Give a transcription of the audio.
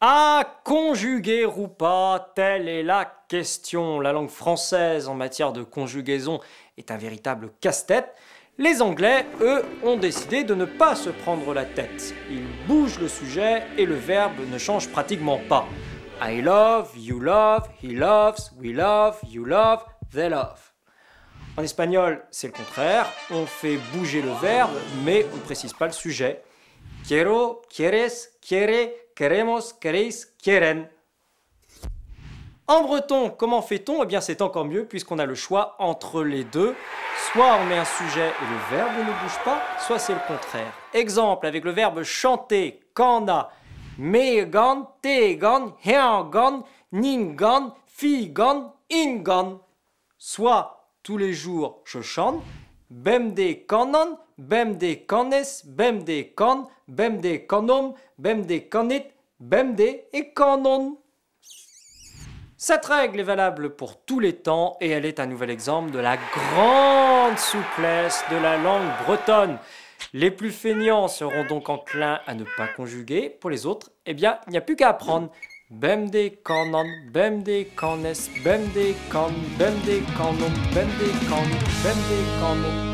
À conjuguer ou pas, telle est la question. La langue française en matière de conjugaison est un véritable casse-tête. Les Anglais, eux, ont décidé de ne pas se prendre la tête. Ils bougent le sujet et le verbe ne change pratiquement pas. I love, you love, he loves, we love, you love, they love. En espagnol, c'est le contraire. On fait bouger le verbe, mais on ne précise pas le sujet. Quiero, quieres, quiere, queremos, queréis, quieren. En breton, comment fait-on? Eh bien, c'est encore mieux puisqu'on a le choix entre les deux. Soit on met un sujet et le verbe ne bouge pas, soit c'est le contraire. Exemple avec le verbe chanter, kana, megan, tegan, heagan, ningan, figan, ingan. Soit tous les jours je chante, bemde kanan, bemde kanes, bemde kan, bemde kanom, bemde kanit, bemde et kanon. Cette règle est valable pour tous les temps et elle est un nouvel exemple de la grande souplesse de la langue bretonne. Les plus feignants seront donc enclins à ne pas conjuguer. Pour les autres, eh bien, il n'y a plus qu'à apprendre. Bemde kanan, bemde kanes, bemde kan, bemde kanom, bemde kan, bemde kanon.